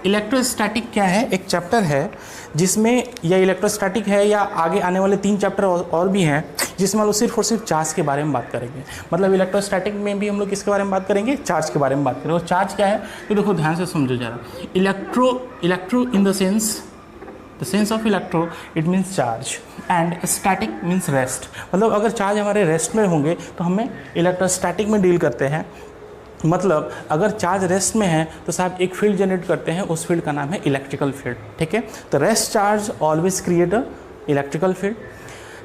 Electrostatic क्या है, एक चैप्टर है जिसमें, या इलेक्ट्रोस्टैटिक है या आगे आने वाले 3 चैप्टर और भी हैं जिसमें हम लोग सिर्फ और सिर्फ चार्ज के बारे में बात करेंगे। मतलब इलेक्ट्रोस्टैटिक में भी हम लोग किसके बारे में बात करेंगे, चार्ज के बारे में बात करेंगे। और चार्ज क्या है तो देखो ध्यान से समझो जरा। Electro in the sense of electro it means charge, and static means rest. मतलब अगर चार्ज हमारे रेस्ट में होंगे तो हमें इलेक्ट्रोस्टैटिक में डील करते हैं। मतलब अगर चार्ज रेस्ट में है तो साहब एक फील्ड जनरेट करते हैं, उस फील्ड का नाम है इलेक्ट्रिकल फील्ड। ठीक है, तो rest charge always create a electrical field.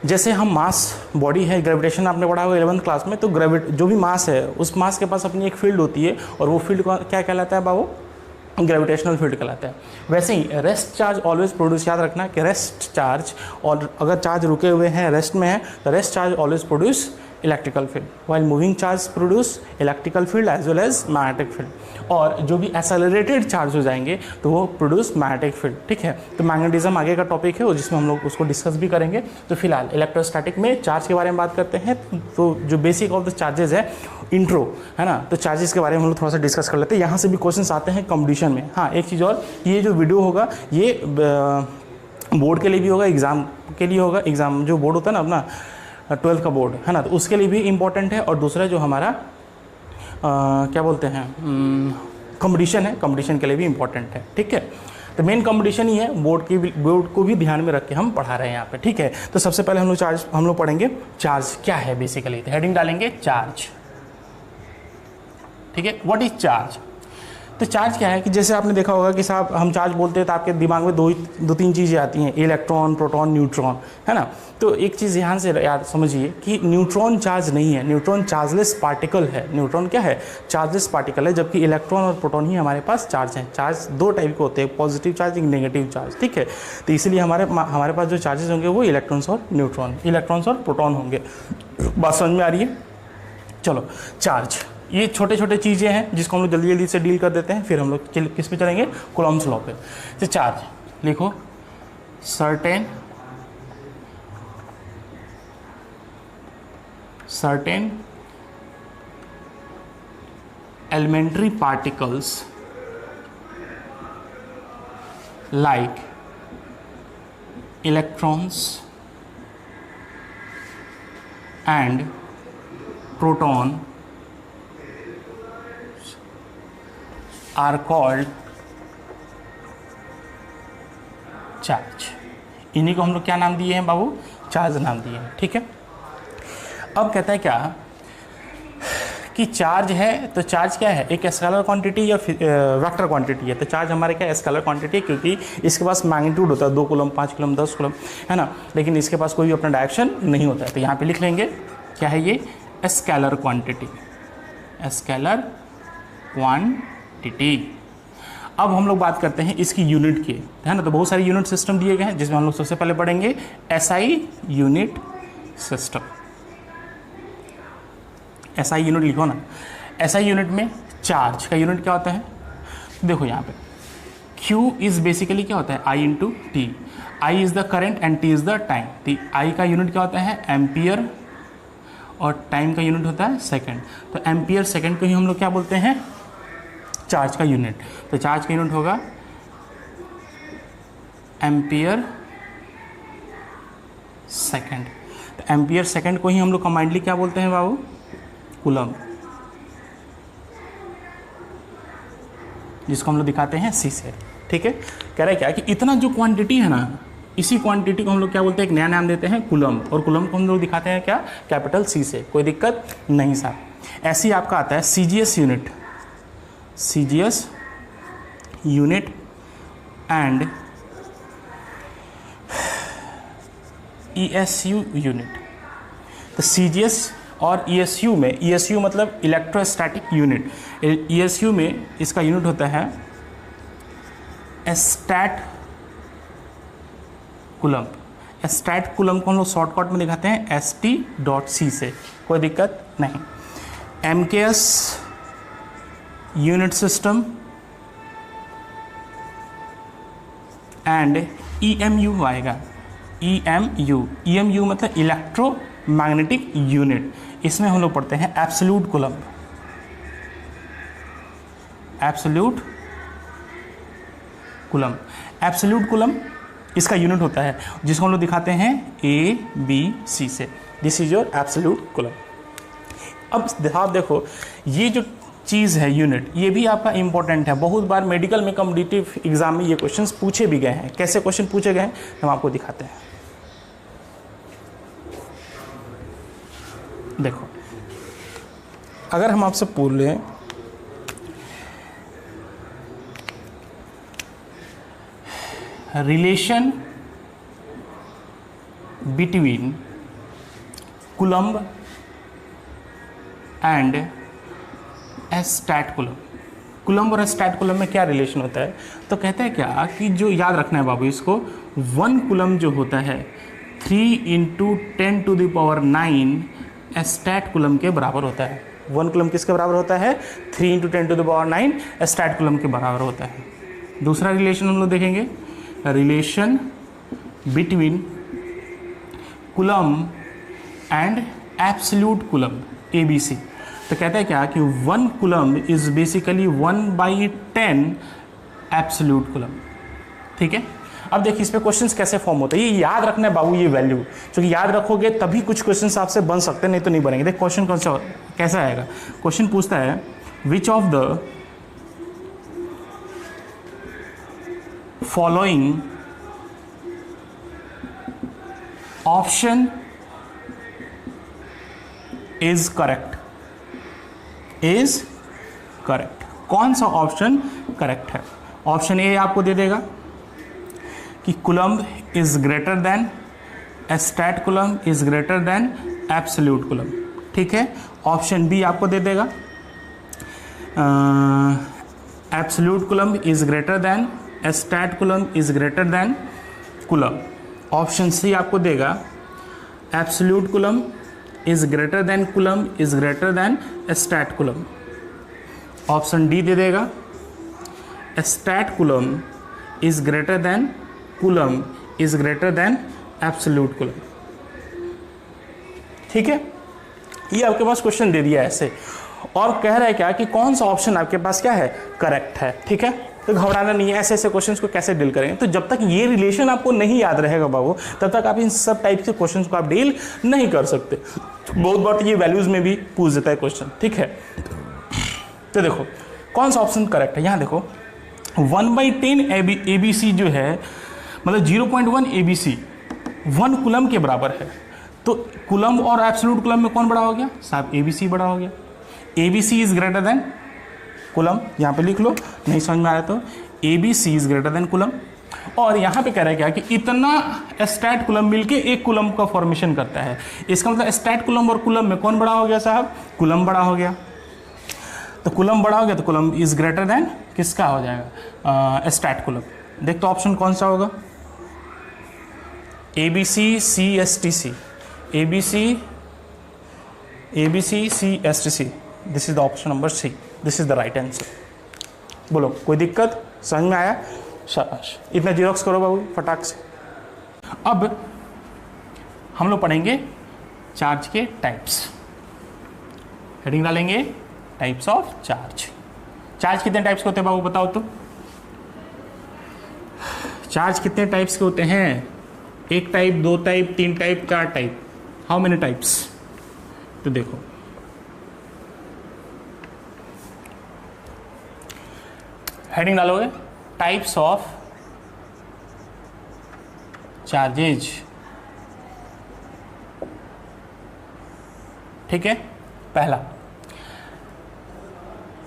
जैसे हम मास बॉडी है, ग्रेविटेशन आपने पढ़ा होगा 11th क्लास में, तो जो भी मास है उस मास के पास अपनी एक फील्ड होती है और वो फील्ड क्या कहलाता है बाबू, ग्रेविटेशनल फील्ड कहलाता है। वैसे ही रेस्ट चार्ज ऑलवेज प्रोड्यूस, याद रखना कि रेस्ट चार्ज, और अगर चार्ज रुके हुए हैं रेस्ट में है तो rest charge always produce electrical field, while moving charge produce electrical field as well as magnetic field. और जो भी एक्सेलरेटेड चार्ज हो जाएंगे तो वो प्रोड्यूस मैग्नेटिक फील्ड। ठीक है, तो मैग्नेटिज्म आगे का टॉपिक है और जिसमें हम लोग उसको डिस्कस भी करेंगे। तो फिलहाल इलेक्ट्रोस्टैटिक में चार्ज के बारे में बात करते हैं। तो जो बेसिक ऑफ द चार्जेस है, इंट्रो है ना, तो चार्जेस के बारे में हम लोग थोड़ा सा डिस्कस कर लेते हैं। यहाँ से भी क्वेश्चन आते हैं कंपटीशन में। हाँ, एक चीज़ और, ये जो वीडियो होगा ये बोर्ड के लिए भी होगा, एग्ज़ाम के लिए होगा। एग्ज़ाम जो बोर्ड होता है ना अपना 12th का बोर्ड है ना, तो उसके लिए भी इम्पोर्टेंट है। और दूसरा जो हमारा क्या बोलते हैं कंपटीशन है, कंपटीशन के लिए भी इम्पोर्टेंट है। ठीक है, तो मेन कंपटीशन ही है, बोर्ड को भी ध्यान में रख के हम पढ़ा रहे हैं यहाँ पे। ठीक है, तो सबसे पहले हम लोग पढ़ेंगे चार्ज क्या है बेसिकली। तो हेडिंग डालेंगे चार्ज। ठीक है, व्हाट इज चार्ज। तो चार्ज क्या है कि जैसे आपने देखा होगा कि साहब हम चार्ज बोलते हैं तो आपके दिमाग में दो तीन चीज़ें आती हैं, इलेक्ट्रॉन, प्रोटॉन, न्यूट्रॉन, है ना। तो एक चीज़ ध्यान से याद समझिए कि न्यूट्रॉन चार्ज नहीं है, न्यूट्रॉन चार्जलेस पार्टिकल है। न्यूट्रॉन क्या है, चार्जलेस पार्टिकल है, जबकि इलेक्ट्रॉन और प्रोटॉन ही हमारे पास चार्ज हैं। चार्ज 2 टाइप के होते हैं, पॉजिटिव चार्ज, एक नेगेटिव चार्ज। ठीक है, तो इसलिए हमारे पास जो चार्जेस होंगे वो इलेक्ट्रॉन्स और प्रोटॉन होंगे। बात समझ में आ रही है। चलो, चार्ज ये छोटे छोटे चीज़ें हैं जिसको हम लोग जल्दी जल्दी से डील कर देते हैं, फिर हम लोग किस पे चलेंगे, कूलम्ब्स लॉ पे। तो चार्ज लिखो, certain elementary particles like electrons and proton are called charge. इन्हीं को हम लोग क्या नाम दिए हैं बाबू, चार्ज नाम दिए हैं। ठीक है, अब कहता है क्या कि चार्ज है, तो चार्ज क्या है, एक स्केलर क्वांटिटी या वेक्टर क्वांटिटी है। तो चार्ज हमारे क्या स्केलर क्वांटिटी है, क्योंकि इसके पास मैग्नीट्यूड होता है 2 कूलम, 5 कूलम, 10 कूलम, है ना, लेकिन इसके पास कोई भी अपना डायरेक्शन नहीं होता है। तो यहाँ पे लिख लेंगे क्या है ये, स्केलर क्वांटिटी, स्केलर क्वांटिटी। अब हम लोग बात करते हैं इसकी यूनिट की, है ना। तो बहुत सारे यूनिट सिस्टम दिए गए हैं जिसमें हम लोग सबसे पहले पढ़ेंगे SI unit system. SI unit लिखो ना। एसआई यूनिट में चार्ज का यूनिट क्या होता है, देखो यहाँ पे Q इज बेसिकली क्या होता है, I into T. I is the current and T is the time. तो आई का यूनिट क्या होता है, एम्पियर, और टाइम का यूनिट होता है सेकंड। तो एम्पियर सेकंड को ही हम लोग क्या बोलते हैं, चार्ज का यूनिट। तो चार्ज का यूनिट होगा एम्पियर सेकंड। तो एम्पियर सेकंड को ही हम लोग कंबाइंडली क्या बोलते हैं बाबू, कूलम, जिसको हम लोग दिखाते हैं सी से। ठीक है, कह रहा है क्या कि इतना जो क्वांटिटी है ना, इसी क्वांटिटी को हम लोग क्या बोलते हैं, एक नया नाम देते हैं कूलम, और कूलम को हम लोग दिखाते हैं क्या, कैपिटल सी से। कोई दिक्कत नहीं साहब। ऐसे ही आपका आता है CGS unit, CGS unit and ईएसयू unit. तो सीजीएस और ईएसयू में, ईएसयू मतलब इलेक्ट्रोस्टैटिक यूनिट, ईएसयू में इसका यूनिट होता है स्टैट कूलम। स्टैट कूलम को हम लोग शॉर्टकट में दिखाते हैं ST.C से। कोई दिक्कत नहीं। MKS unit system and EMU आएगा, EMU मतलब इलेक्ट्रोमैग्नेटिक यूनिट। इसमें हम लोग पढ़ते हैं absolute coulomb, absolute coulomb. Absolute coulomb इसका यूनिट होता है जिसको हम लोग दिखाते हैं ABC से। This is your absolute coulomb. अब आप देखो ये जो चीज़ है यूनिट, ये भी आपका इंपॉर्टेंट है। बहुत बार मेडिकल में कॉम्पिटिटिव एग्जाम में ये क्वेश्चंस पूछे भी गए हैं। कैसे क्वेश्चन पूछे गए हैं हम आपको दिखाते हैं। देखो अगर हम आपसे पूछ लें relation between coulomb and statcoulomb, coulomb और एस्टैट कूलम में क्या रिलेशन होता है, तो कहते हैं क्या कि जो याद रखना है बाबू इसको, 1 कूलम जो होता है 3 × 10⁹ एस्टैट कूलम के बराबर होता है। 1 कूलम किसके बराबर होता है? 3 × 10⁹ एस्टैट कूलम के बराबर होता है। दूसरा रिलेशन हम लोग देखेंगे, relation between coulomb and absolute coulomb ABC। तो कहता है क्या कि 1 coulomb is basically 1/10 absolute coulomb. ठीक है, अब देखिए इस पे क्वेश्चंस कैसे फॉर्म होते हैं, ये याद रखना है बाबू ये वैल्यू, क्योंकि याद रखोगे तभी कुछ क्वेश्चंस आपसे बन सकते हैं, नहीं तो नहीं बनेंगे। देख क्वेश्चन कौन सा कैसा आएगा। क्वेश्चन पूछता है which of the following option is correct, is correct. कौन सा ऑप्शन करेक्ट है? ऑप्शन ए आपको दे देगा कि coulomb is greater than statcoulomb is greater than absolute coulomb. ठीक है, ऑप्शन बी आपको दे देगा absolute coulomb is greater than statcoulomb is greater than coulomb. Option C आपको देगा absolute coulomb is greater than coulomb is greater than statcoulomb. Option D दे देगा statcoulomb is greater than coulomb is greater than absolute coulomb. ठीक है, ये आपके पास question दे दिया ऐसे, और कह रहा है क्या कि कौन सा ऑप्शन आपके पास क्या है, करेक्ट है। ठीक है, तो घबराना नहीं है, ऐसे ऐसे क्वेश्चंस को कैसे डील करेंगे। तो जब तक ये रिलेशन आपको नहीं याद रहेगा बाबू, तब तक आप इन सब टाइप के क्वेश्चंस को आप डील नहीं कर सकते। बहुत बार ये वैल्यूज में भी पूछ देता है क्वेश्चन। ठीक है, तो देखो कौन सा ऑप्शन करेक्ट है। यहाँ देखो 1/10 ABC जो है, मतलब 0.1 ABC 1 कूलम के बराबर है। तो कूलम और एब्सोल्यूट कूलम में कौन बड़ा हो गया साहब? ABC बड़ा हो गया। ABC is greater than coulomb, यहाँ पे लिख लो, नहीं समझ में आया तो ABC is greater than coulomb. और यहाँ पे कह रहा है क्या कि इतना एस्टैट कूलम मिलके 1 कूलम का फॉर्मेशन करता है। इसका मतलब एस्टैट कूलम और कूलम में कौन बड़ा हो गया साहब? कूलम बड़ा हो गया। तो कूलम बड़ा हो गया तो कूलम इज ग्रेटर देन किसका हो जाएगा? एस्टैट कूलम। देख तो ऑप्शन कौन सा होगा? ABC CSTC, ABC CSTC, this is the option number C, this is the right answer. बोलो कोई दिक्कत? समझ में आया? शाबाश, इतना जीरोक्स करो बाबू फटाक से। अब हम लोग पढ़ेंगे चार्ज के टाइप्स। हेडिंग डालेंगे टाइप्स ऑफ चार्ज। चार्ज कितने टाइप्स के होते हैं बाबू बताओ तो? चार्ज कितने टाइप्स के होते हैं? 1 type, 2 type, 3 type, 4 type. How many types? तो देखो हेडिंग डालोगे टाइप्स ऑफ चार्जेज। ठीक है, पहला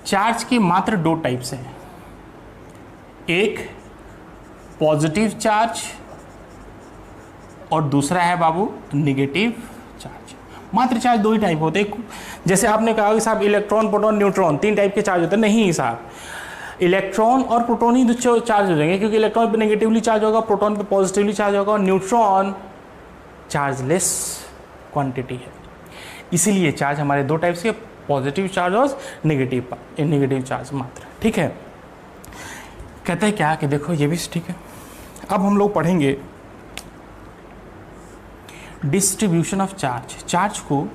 चार्ज के मात्र 2 टाइप्स हैं, एक पॉजिटिव चार्ज और दूसरा है बाबू निगेटिव चार्ज। मात्र चार्ज 2 ही टाइप होते हैं। जैसे आपने कहा कि साहब इलेक्ट्रॉन, प्रोटॉन, न्यूट्रॉन 3 टाइप के चार्ज होते हैं, नहीं साहब, इलेक्ट्रॉन और प्रोटॉन ही चार्ज हो जाएंगे, क्योंकि इलेक्ट्रॉन पे नेगेटिवली चार्ज होगा, प्रोटॉन पे पॉजिटिवली चार्ज होगा, और न्यूट्रॉन चार्जलेस क्वांटिटी है। इसीलिए चार्ज हमारे 2 टाइप्स के, पॉजिटिव चार्ज और नेगेटिव चार्ज मात्र। ठीक है, कहते हैं क्या कि देखो ये भी ठीक है। अब हम लोग पढ़ेंगे डिस्ट्रीब्यूशन ऑफ चार्ज। चार्ज को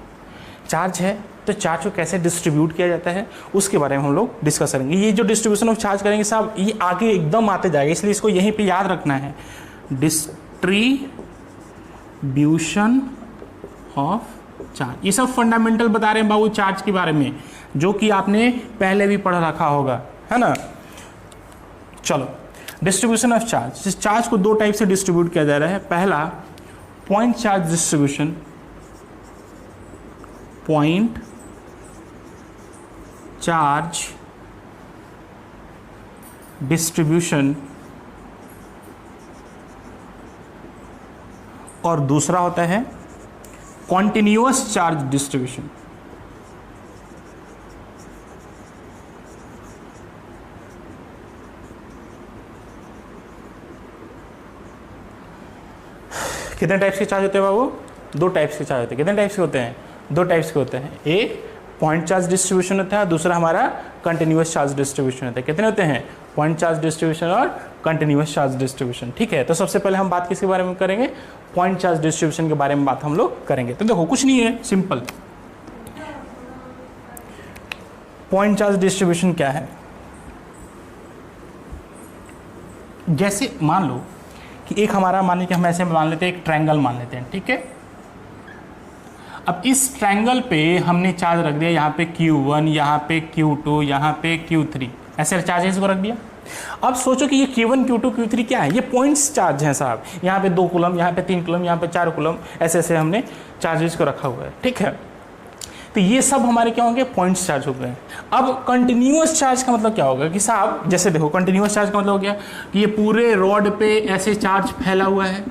चार्ज है तो चार्ज को कैसे डिस्ट्रीब्यूट किया जाता है उसके बारे में हम लोग डिस्कस करेंगे। ये जो डिस्ट्रीब्यूशन ऑफ चार्ज करेंगे साहब, ये आगे एकदम आते जाएगा, इसलिए इसको यहीं पे याद रखना है, डिस्ट्रीब्यूशन ऑफ चार्ज। ये सब फंडामेंटल बता रहे हैं बाबू चार्ज के बारे में, जो कि आपने पहले भी पढ़ रखा होगा, है ना। चलो, डिस्ट्रीब्यूशन ऑफ चार्ज। चार्ज को दो टाइप से डिस्ट्रीब्यूट किया जा रहा है। पहला point charge distribution, point charge distribution, और दूसरा होता है कॉन्टिन्यूअस चार्ज डिस्ट्रीब्यूशन। कितने टाइप्स के चार्ज होते हैं बाबू? दो टाइप्स के चार्ज होते हैं। कितने टाइप्स के होते हैं? दो टाइप्स के होते हैं। एक पॉइंट चार्ज डिस्ट्रीब्यूशन होता है, दूसरा हमारा कंटिन्यूअस चार्ज डिस्ट्रीब्यूशन होता है। कितने होते हैं? पॉइंट चार्ज डिस्ट्रीब्यूशन और कंटिन्यूअस चार्ज डिस्ट्रीब्यूशन। ठीक है, तो सबसे पहले हम बात किसके बारे में करेंगे? पॉइंट चार्ज डिस्ट्रीब्यूशन के बारे में बात हम लोग करेंगे। तो देखो कुछ नहीं है, सिंपल। पॉइंट चार्ज डिस्ट्रीब्यूशन क्या है? जैसे मान लो कि एक हमारा, मान लीजिए हम ऐसे मान लेते हैं, एक ट्रायंगल मान लेते हैं, ठीक है। अब इस ट्रायंगल पे हमने चार्ज रख दिया, यहाँ पे Q1, यहाँ पे Q2, यहाँ पे Q3, ऐसे चार्जेस को रख दिया। अब सोचो कि ये Q1, Q2, Q3 क्या है? ये पॉइंट्स चार्ज हैं साहब। यहाँ पे 2 कूलम, यहाँ पे 3 कूलम, यहाँ पे 4 कूलम, ऐसे ऐसे हमने चार्जेस को रखा हुआ है, ठीक है। तो ये सब हमारे क्या होंगे? पॉइंट्स चार्ज हो गए। अब कंटिन्यूअस चार्ज का मतलब क्या होगा कि साहब, जैसे देखो कंटिन्यूअस चार्ज का मतलब हो गया कि ये पूरे रॉड पे ऐसे चार्ज फैला हुआ है,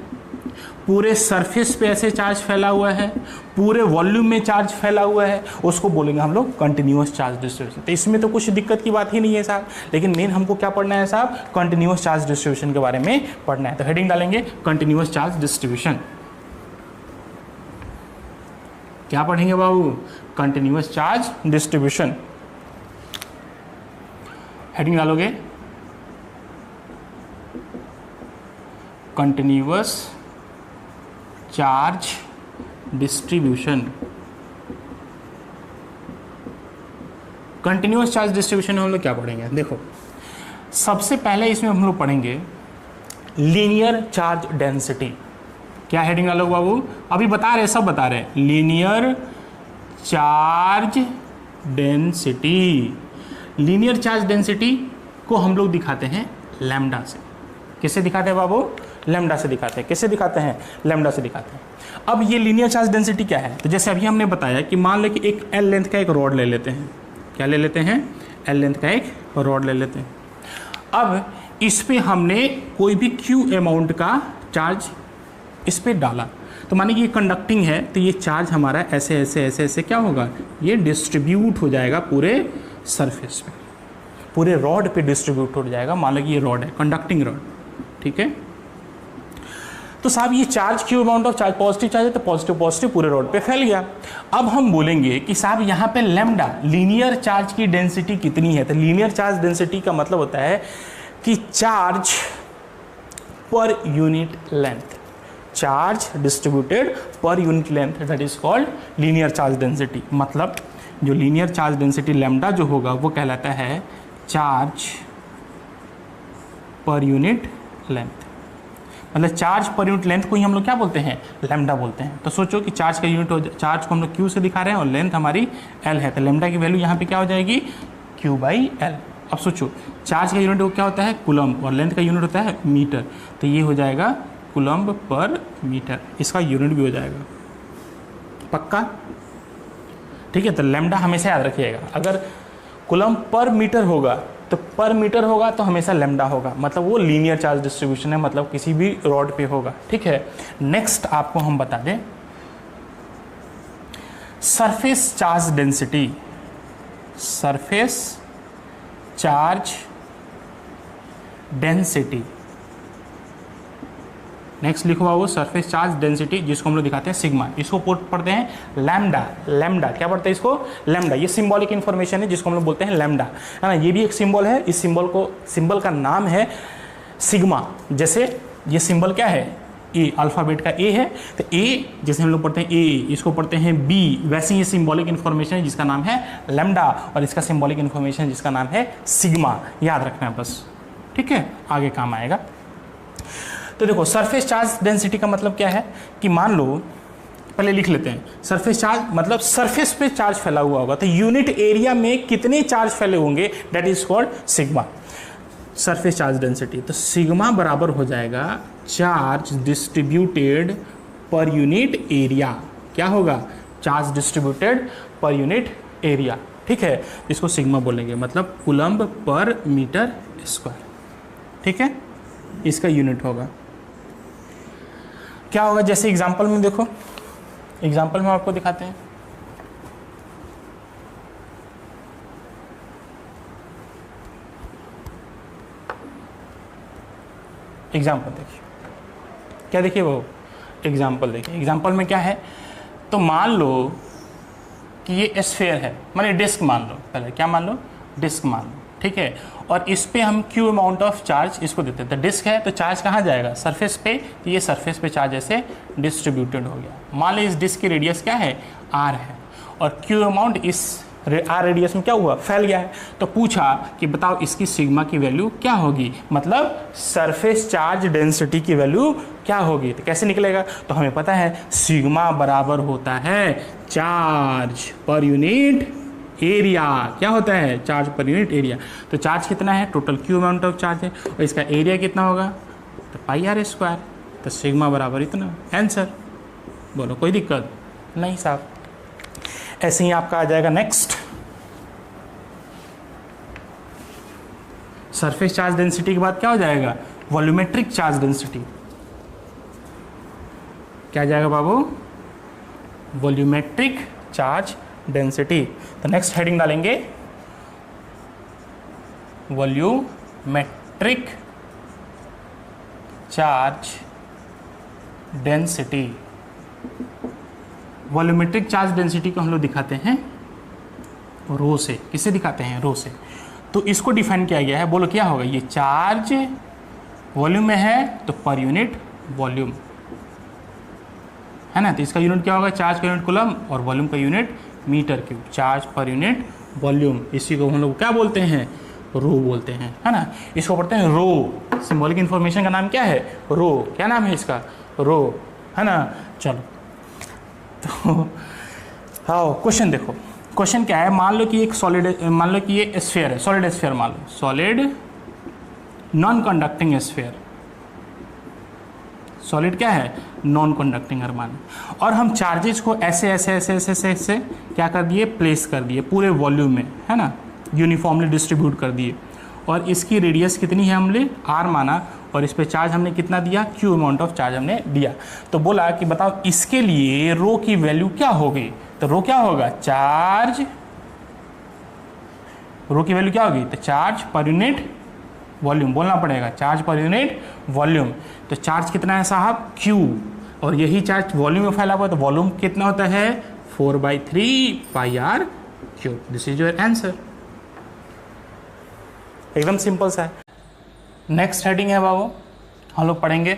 पूरे सरफेस पे ऐसे चार्ज फैला हुआ है, पूरे वॉल्यूम में चार्ज फैला हुआ है, उसको बोलेंगे हम लोग कंटिन्यूअस चार्ज डिस्ट्रीब्यूशन। तो इसमें तो कुछ दिक्कत की बात ही नहीं है साहब, लेकिन मेन हमको क्या पढ़ना है साहब? कंटिन्यूअस चार्ज डिस्ट्रीब्यूशन के बारे में पढ़ना है। तो हेडिंग डालेंगे कंटिन्यूअस चार्ज डिस्ट्रीब्यूशन। क्या पढ़ेंगे बाबू? Continuous charge distribution. हेडिंग डालोगे continuous charge distribution. Continuous charge distribution में हम लोग क्या पढ़ेंगे? देखो, सबसे पहले इसमें हम लोग पढ़ेंगे लीनियर चार्ज डेंसिटी। क्या हेडिंग डालोगे बाबू? अभी बता रहे, सब बता रहे, linear charge density. Linear charge density को हम लोग दिखाते हैं लैम्डा से। किससे दिखाते हैं बाबू? लैम्डा से दिखाते हैं। किससे दिखाते हैं? लैम्डा से दिखाते हैं। अब ये लीनियर चार्ज डेंसिटी क्या है? तो जैसे अभी हमने बताया कि मान लो कि एक एल लेंथ का एक रॉड ले लेते हैं। क्या ले लेते हैं? एल लेंथ का एक रॉड ले लेते हैं। अब इस पे हमने कोई भी क्यू अमाउंट का चार्ज इस पे डाला, तो माने कि ये कंडक्टिंग है, तो ये चार्ज हमारा ऐसे ऐसे ऐसे ऐसे क्या होगा? ये डिस्ट्रीब्यूट हो जाएगा पूरे सरफेस पे, पूरे रॉड पे डिस्ट्रीब्यूट हो जाएगा। मान लो कि ये रॉड है, कंडक्टिंग रॉड, ठीक है। तो साहब ये charge Q amount of charge, positive charge है तो पॉजिटिव पॉजिटिव पूरे रोड पे फैल गया। अब हम बोलेंगे कि साहब यहाँ पे लैम्डा, लीनियर चार्ज की डेंसिटी कितनी है? तो लीनियर चार्ज डेंसिटी का मतलब होता है कि चार्ज पर unit length, charge distributed per unit length, that is called linear charge density. मतलब जो लीनियर चार्ज डेंसिटी लैम्डा जो होगा वो कहलाता है चार्ज पर यूनिट लेंथ। मतलब चार्ज पर यूनिट लेंथ को ही हम लोग क्या बोलते हैं? लैम्डा बोलते हैं। तो सोचो कि चार्ज का यूनिट हो, चार्ज को हम लोग क्यू से दिखा रहे हैं और लेंथ हमारी एल है, तो लैम्डा की वैल्यू यहाँ पे क्या हो जाएगी? Q by L. अब सोचो चार्ज का यूनिट वो क्या होता है? कूलम्ब, और लेंथ का यूनिट होता है मीटर, तो ये हो जाएगा कूलम्ब पर मीटर, इसका यूनिट भी हो जाएगा। पक्का? ठीक है, तो लैम्डा हमेशा याद रखिएगा। अगर कूलम्ब पर मीटर होगा तो पर मीटर होगा तो हमेशा लैम्डा होगा, मतलब वो लीनियर चार्ज डिस्ट्रीब्यूशन है, मतलब किसी भी रॉड पे होगा। ठीक है, नेक्स्ट आपको हम बता दें surface charge density. Surface charge density, next लिखो बाबू सरफेस चार्ज डेंसिटी, जिसको हम लोग दिखाते हैं सिग्मा, इसको पढ़ते हैं लैम्डा। लैम्डा क्या पढ़ते हैं इसको? लैम्डा। ये सिंबॉलिक इन्फॉर्मेशन है जिसको हम लोग बोलते हैं लैम्डा, है ना। ये भी एक सिंबल है, इस सिंबल का नाम है सिग्मा। जैसे ये सिंबल क्या है? ए, अल्फ़ाबेट का ए है, तो ए जैसे हम लोग पढ़ते हैं ए, इसको पढ़ते हैं बी, वैसे ही सिंबॉलिक इन्फॉर्मेशन है जिसका नाम है लैम्डा, और इसका सिंबॉलिक इन्फॉर्मेशन जिसका नाम है सिग्मा, याद रखना है बस, ठीक है, आगे काम आएगा। तो देखो सरफेस चार्ज डेंसिटी का मतलब क्या है कि मान लो, पहले लिख लेते हैं, सरफेस चार्ज मतलब सरफेस पे चार्ज फैला हुआ होगा, तो यूनिट एरिया में कितने चार्ज फैले होंगे, that is called sigma, surface charge density. तो सिग्मा बराबर हो जाएगा charge distributed per unit area, क्या होगा, charge distributed per unit area, ठीक है, इसको सिग्मा बोलेंगे, मतलब कूलम्ब पर मीटर स्क्वायर, ठीक है, इसका यूनिट होगा। क्या होगा, जैसे एग्जांपल में देखो, एग्जांपल में आपको दिखाते हैं, एग्जाम्पल देखिए, क्या देखिए वो एग्जाम्पल देखिए, एग्जाम्पल में क्या है, तो मान लो कि ये स्फीयर है, माने डिस्क मान लो, पहले क्या मान लो, डिस्क मान लो, ठीक है, और इस पे हम क्यू अमाउंट ऑफ चार्ज इसको देते हैं, तो डिस्क है तो चार्ज कहाँ जाएगा, सरफेस पे, तो ये सरफेस पे चार्ज ऐसे डिस्ट्रीब्यूटेड हो गया। मान लो इस डिस्क की रेडियस क्या है, आर है, और क्यू अमाउंट इस आर रेडियस में क्या हुआ, फैल गया है, तो पूछा कि बताओ इसकी सिग्मा की वैल्यू क्या होगी, मतलब सरफेस चार्ज डेंसिटी की वैल्यू क्या होगी, तो कैसे निकलेगा, तो हमें पता है सिग्मा बराबर होता है चार्ज पर यूनिट एरिया, क्या होता है, चार्ज पर यूनिट एरिया, तो चार्ज कितना है, total Q amount of charge है, और इसका एरिया कितना होगा, तो पाई आर स्क्वायर, तो सिग्मा बराबर इतना, आंसर, बोलो कोई दिक्कत नहीं साहब। ऐसे ही आपका आ जाएगा नेक्स्ट, सरफेस चार्ज डेंसिटी के बाद क्या हो जाएगा, वॉल्यूमेट्रिक चार्ज डेंसिटी, क्या जाएगा बाबू, वॉल्यूमेट्रिक चार्ज डेंसिटी। तो नेक्स्ट हेडिंग डालेंगे volumetric charge density. Volumetric charge density को हम लोग दिखाते हैं रो से, किससे दिखाते हैं, रो से, तो इसको डिफाइन किया गया है, बोलो क्या होगा, ये चार्ज वॉल्यूम में है तो पर यूनिट वॉल्यूम है ना, तो इसका यूनिट क्या होगा, चार्ज का यूनिट कूलम्ब और वॉल्यूम का यूनिट मीटर क्यूब, चार्ज पर यूनिट वॉल्यूम, इसी को हम लोग क्या बोलते हैं, रो बोलते हैं, है ना, इसको पढ़ते हैं रो, सिंबॉलिक इन्फॉर्मेशन का नाम क्या है, रो, क्या नाम है इसका, रो, है ना। चलो तो हाँ, क्वेश्चन देखो, क्वेश्चन क्या है, मान लो कि एक सॉलिड, मान लो कि ये स्फीयर है, सॉलिड स्फीयर मान लो, solid non conducting sphere, solid क्या है, नॉन कंडक्टिंग अरमान, और हम चार्जेस को ऐसे ऐसे ऐसे ऐसे ऐसे ऐसे क्या कर दिए, प्लेस कर दिए पूरे वॉल्यूम में, है ना, यूनिफॉर्मली डिस्ट्रीब्यूट कर दिए, और इसकी रेडियस कितनी है, हमने आर माना, और इस पे चार्ज हमने कितना दिया, क्यू अमाउंट ऑफ चार्ज हमने दिया, तो बोला कि बताओ इसके लिए रो की वैल्यू क्या होगी, तो रो क्या होगा, चार्ज, रो की वैल्यू क्या होगी, तो चार्ज पर यूनिट वॉल्यूम, बोलना पड़ेगा चार्ज पर यूनिट वॉल्यूम, तो चार्ज कितना है साहब, क्यू, और यही चार्ज वॉल्यूम में फैला हुआ है, तो वॉल्यूम कितना होता है, 4/3 pi r cube, this is your answer, एकदम सिंपल सा है। नेक्स्ट हेडिंग है बाबू, हम लोग पढ़ेंगे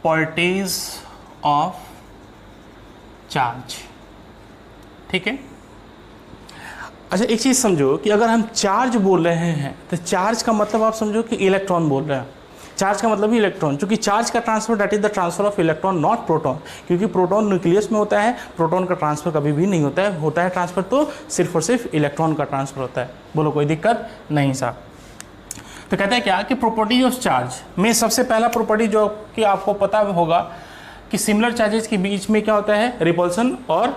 प्रॉपर्टीज ऑफ चार्ज, ठीक है। अच्छा एक चीज़ समझो कि अगर हम चार्ज बोल रहे हैं तो चार्ज का मतलब आप समझो कि इलेक्ट्रॉन बोल रहे हैं, चार्ज का मतलब ही इलेक्ट्रॉन, क्योंकि चार्ज का transfer that is the transfer of electron not proton, क्योंकि प्रोटॉन न्यूक्लियस में होता है, प्रोटॉन का ट्रांसफर कभी भी नहीं होता है ट्रांसफर तो सिर्फ और सिर्फ इलेक्ट्रॉन का ट्रांसफर होता है, बोलो कोई दिक्कत नहीं साहब। तो कहते हैं क्या कि प्रॉपर्टी ऑफ चार्ज में सबसे पहला प्रॉपर्टी जो कि आपको पता होगा कि सिमिलर चार्जेस के बीच में क्या होता है, रिपल्सन, और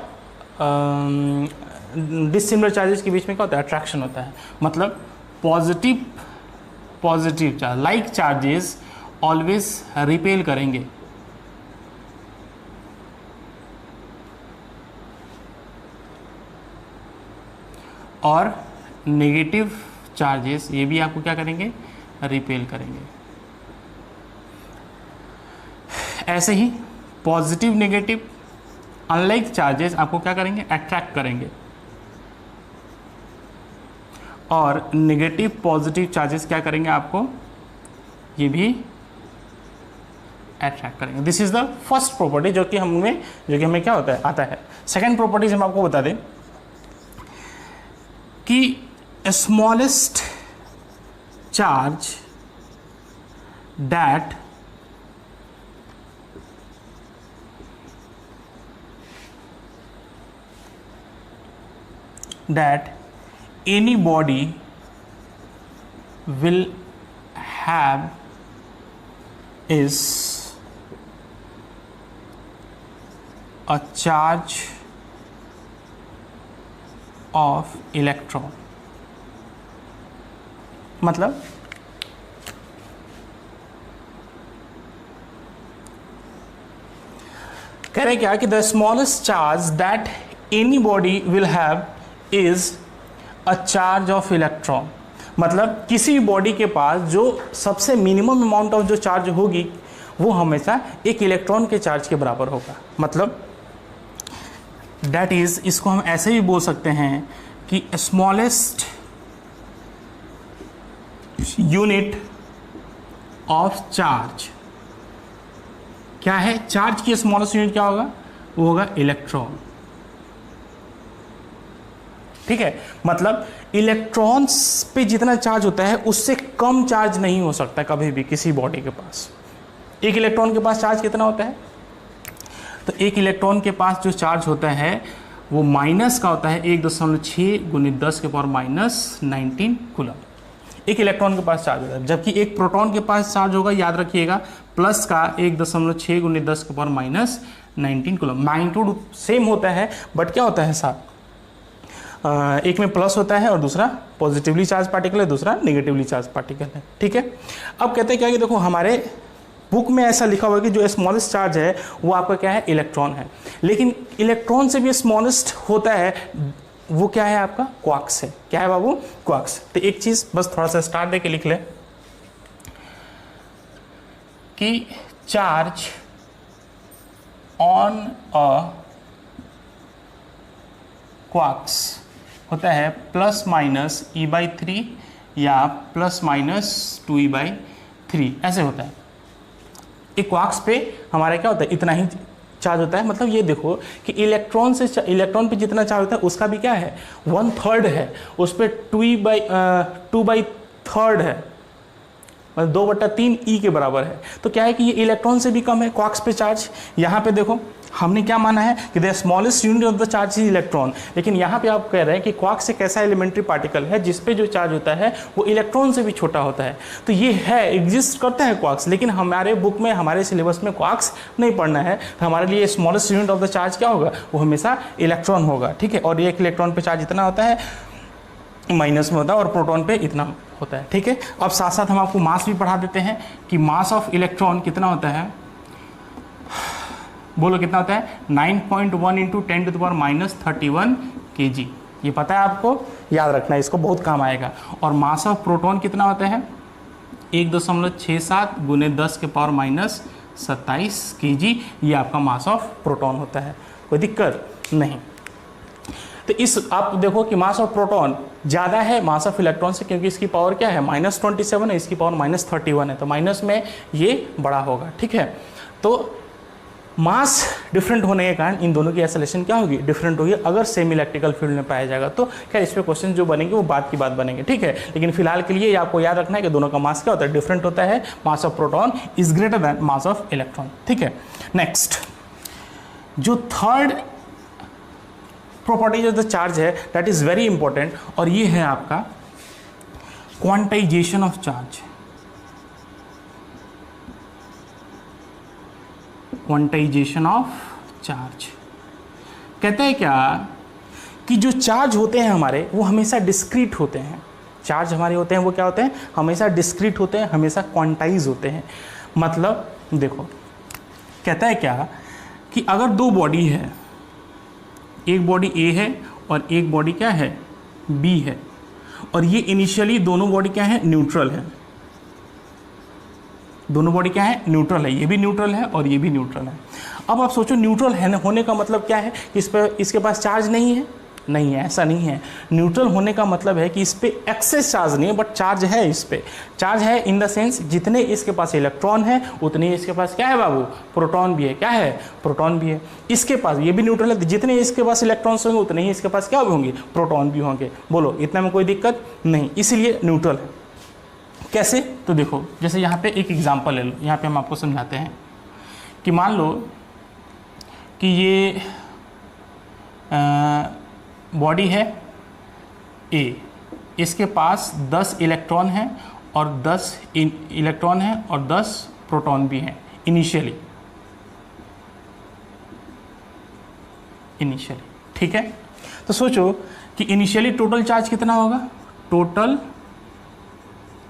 डिसिमिलर चार्जेस के बीच में क्या होता है, अट्रैक्शन होता है, मतलब positive charge like charges always repel करेंगे, और नेगेटिव चार्जेस ये भी आपको क्या करेंगे, रिपेल करेंगे। ऐसे ही पॉजिटिव नेगेटिव अनलाइक चार्जेस आपको क्या करेंगे, अट्रैक्ट करेंगे, और नेगेटिव पॉजिटिव चार्जेस क्या करेंगे आपको, ये भी अट्रैक्ट करेंगे। This is the first property जो कि हमें क्या होता है, आता है। सेकेंड प्रॉपर्टीज हम आपको बता दें कि smallest charge that any body will have is a charge of electron। मतलब कह रहे क्या कि the smallest charge that any body will have is a charge of electron. मतलब किसी भी बॉडी के पास जो सबसे मिनिमम अमाउंट ऑफ जो चार्ज होगी वो हमेशा एक इलेक्ट्रॉन के चार्ज के बराबर होगा। मतलब दैट इज, इसको हम ऐसे भी बोल सकते हैं कि स्मॉलेस्ट यूनिट ऑफ चार्ज क्या है, चार्ज की स्मॉलेस्ट यूनिट क्या होगा, वो होगा इलेक्ट्रॉन। ठीक है, मतलब इलेक्ट्रॉन्स पे जितना चार्ज होता है उससे कम चार्ज नहीं हो सकता कभी भी किसी बॉडी के पास। एक इलेक्ट्रॉन के पास चार्ज कितना होता है, तो एक इलेक्ट्रॉन के पास जो चार्ज होता है वो माइनस का होता है 1.6 × 10⁻⁻19 कूलम। एक इलेक्ट्रॉन के पास चार्ज होता है, जबकि एक प्रोटॉन के पास चार्ज होगा, याद रखिएगा, प्लस का 1.6 × 10⁻⁻19 कूलम। मैग्नीट्यूड सेम होता है बट क्या होता है साथ, एक में प्लस होता है और दूसरा पॉजिटिवली चार्ज पार्टिकल है, दूसरा नेगेटिवली चार्ज पार्टिकल है। ठीक है, अब कहते हैं क्या कि देखो हमारे बुक में ऐसा लिखा हुआ है कि जो स्मॉलेस्ट चार्ज है वो आपका क्या है, इलेक्ट्रॉन है। लेकिन इलेक्ट्रॉन से भी स्मॉलेस्ट होता है वो क्या है आपका, क्वार्क्स है। क्या है बाबू, क्वार्क्स। तो एक चीज बस थोड़ा सा स्टार दे के लिख ले कि चार्ज ऑन अ क्वार्क्स होता है ±e/3 या ±2e/3, ऐसे होता है। एक क्वार्क्स पे हमारा क्या होता है, इतना ही चार्ज होता है। मतलब ये देखो कि इलेक्ट्रॉन पे जितना चार्ज होता है उसका भी क्या है, 1/3 है, उस पर 2/3 है, मतलब 2/3 E के बराबर है। तो क्या है कि ये इलेक्ट्रॉन से भी कम है क्वार्क्स पे चार्ज। यहाँ पे देखो हमने क्या माना है कि the smallest unit of the charge is electron, लेकिन यहाँ पे आप कह रहे हैं कि क्वार्क्स एक ऐसा एलिमेंट्री पार्टिकल है जिसपे जो चार्ज होता है वो इलेक्ट्रॉन से भी छोटा होता है। तो ये है, एग्जिस्ट करता है क्वार्क्स, लेकिन हमारे बुक में, हमारे सिलेबस में क्वार्क्स नहीं पढ़ना है। तो हमारे लिए smallest unit of the charge क्या होगा, वो हमेशा इलेक्ट्रॉन होगा। ठीक है, और एक इलेक्ट्रॉन पे चार्ज इतना होता है, माइनस में होता है, और प्रोटॉन पे इतना होता है। ठीक है, अब साथ साथ हम आपको मास भी पढ़ा देते हैं कि मास ऑफ इलेक्ट्रॉन कितना होता है, बोलो कितना होता है, 9.1 × 10⁻31 kg। ये पता है आपको, याद रखना है, इसको बहुत काम आएगा। और मास ऑफ प्रोटॉन कितना होता है, 1.67 × 10⁻27 kg। ये आपका मास ऑफ प्रोटॉन होता है, कोई दिक्कत नहीं। तो इस आप देखो कि मास ऑफ प्रोटॉन ज़्यादा है मास ऑफ इलेक्ट्रॉन से, क्योंकि इसकी पावर क्या है, -27 है, इसकी पावर -31 है, तो माइनस में ये बड़ा होगा। ठीक है, तो मास डिफरेंट होने के कारण इन दोनों की एक्सेलरेशन क्या होगी, डिफरेंट होगी। अगर सेम इलेक्ट्रिकल फील्ड में पाया जाएगा तो क्या इस पे क्वेश्चन जो बनेंगे वो बात की बात बनेंगे। ठीक है, लेकिन फिलहाल के लिए आपको याद रखना है कि दोनों का मास क्या होता है, डिफरेंट होता है। Mass of proton is greater then mass of electron. ठीक है, नेक्स्ट जो third property of the charge है दैट इज वेरी इंपॉर्टेंट, और ये है आपका quantization of charge. Quantization of charge कहते हैं क्या कि जो चार्ज होते हैं हमारे वो हमेशा डिस्क्रीट होते हैं। चार्ज हमारे होते हैं वो क्या होते हैं, हमेशा डिस्क्रीट होते हैं, हमेशा क्वांटाइज होते हैं। मतलब देखो कहता है क्या कि अगर दो बॉडी है, एक बॉडी ए है और एक बॉडी क्या है, बी है, और ये इनिशियली दोनों बॉडी क्या है, न्यूट्रल है। दोनों बॉडी क्या है, न्यूट्रल है, ये भी न्यूट्रल है और ये भी न्यूट्रल है। अब आप सोचो न्यूट्रल है होने का मतलब क्या है, इस पर इसके पास चार्ज नहीं है, नहीं है, ऐसा नहीं है। न्यूट्रल होने का मतलब है कि इस पे एक्सेस चार्ज नहीं है, बट चार्ज है इस पे। चार्ज है इन द सेंस जितने इसके पास इलेक्ट्रॉन है उतने ही इसके पास क्या है बाबू, प्रोटॉन भी है। क्या है, प्रोटॉन भी है। इसके पास ये भी न्यूट्रल है, जितने इसके पास इलेक्ट्रॉन्स होंगे उतने ही इसके पास क्या भी होंगे, प्रोटॉन भी होंगे। बोलो, इतना में कोई दिक्कत नहीं, इसलिए न्यूट्रल है। कैसे, तो देखो जैसे यहाँ पे एक एग्जांपल ले लो, यहाँ पे हम आपको समझाते हैं कि मान लो कि ये बॉडी है ए, इसके पास 10 इलेक्ट्रॉन है और 10 इलेक्ट्रॉन है और 10 प्रोटॉन भी हैं इनिशियली, ठीक है। तो सोचो कि इनिशियली टोटल चार्ज कितना होगा, टोटल